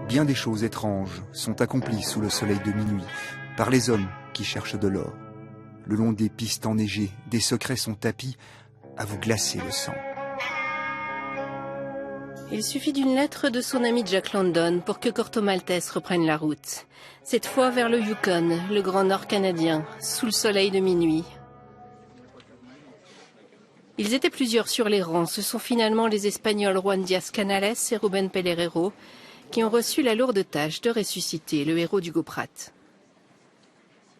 Bien des choses étranges sont accomplies sous le soleil de minuit par les hommes qui cherchent de l'or. Le long des pistes enneigées, des secrets sont tapis à vous glacer le sang. Il suffit d'une lettre de son ami Jack London pour que Corto Maltese reprenne la route. Cette fois vers le Yukon, le grand nord canadien, sous le soleil de minuit. Ils étaient plusieurs sur les rangs. Ce sont finalement les Espagnols Juan Diaz Canales et Rubén Pelerero qui ont reçu la lourde tâche de ressusciter le héros d'Hugo Pratt.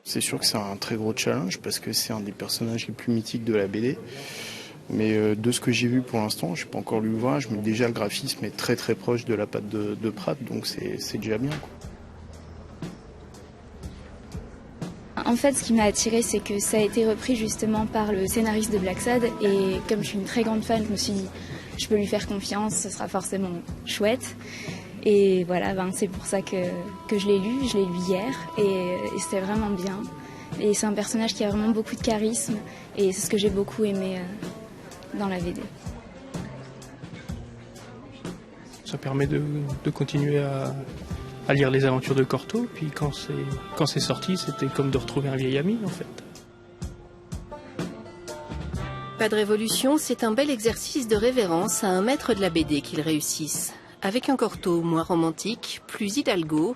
C'est sûr que c'est un très gros challenge parce que c'est un des personnages les plus mythiques de la BD. Mais de ce que j'ai vu pour l'instant, je n'ai pas encore lu l'ouvrage, mais déjà le graphisme est très très proche de la patte de Pratt, donc c'est déjà bien, quoi. En fait, ce qui m'a attirée, c'est que ça a été repris justement par le scénariste de Black Sad. Et comme je suis une très grande fan, je me suis dit, je peux lui faire confiance, ce sera forcément chouette. Et voilà, c'est pour ça que je l'ai lu hier, et c'était vraiment bien. Et c'est un personnage qui a vraiment beaucoup de charisme, et c'est ce que j'ai beaucoup aimé dans la BD. Ça permet de continuer à lire les aventures de Corto, puis quand c'est sorti, c'était comme de retrouver un vieil ami en fait. Pas de révolution, c'est un bel exercice de révérence à un maître de la BD qu'ils réussissent. Avec un Corto moins romantique, plus hidalgo,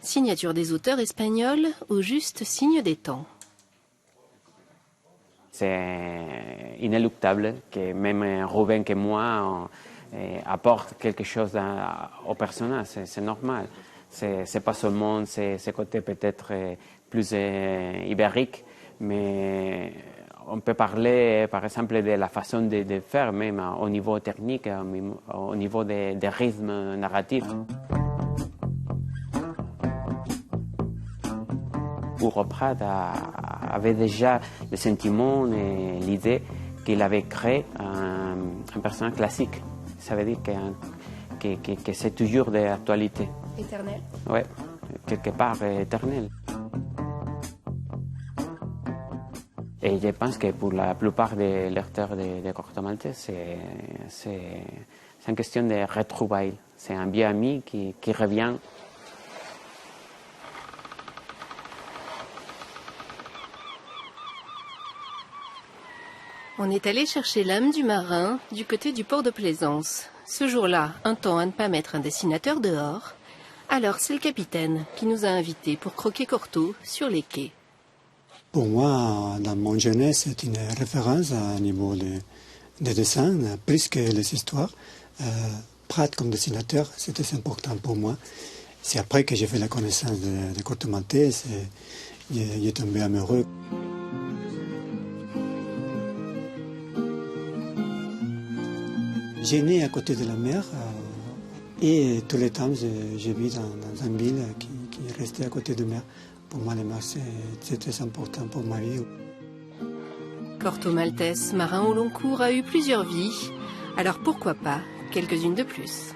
signature des auteurs espagnols au juste signe des temps. C'est inéluctable que même Rubén que moi apporte quelque chose au personnage, c'est normal. C'est pas seulement ce côté peut-être plus ibérique, mais on peut parler par exemple de la façon de faire, même au niveau technique, au niveau des rythmes narratifs. Hugo Pratt avait déjà le sentiment et l'idée qu'il avait créé un personnage classique. Ça veut dire que c'est toujours d'actualité. Éternel. Oui, quelque part éternel. Et je pense que pour la plupart des lecteurs de Corto Maltese, c'est une question de retrouvailles. C'est un vieux ami qui revient. On est allé chercher l'âme du marin du côté du port de Plaisance. Ce jour-là, un temps à ne pas mettre un dessinateur dehors. Alors c'est le capitaine qui nous a invités pour croquer Corto sur les quais. Pour moi, dans mon jeunesse, c'est une référence à niveau de dessin, plus que les histoires. Pratt comme dessinateur, c'était important pour moi. C'est après que j'ai fait la connaissance de Corto Maltese, j'ai tombé amoureux. J'ai né à côté de la mer et tout le temps, je vis dans une ville qui est restée à côté de la mer. Pour moi, la mer, c'est très important pour ma vie. Corto Maltese, marin au long cours, a eu plusieurs vies. Alors pourquoi pas quelques-unes de plus?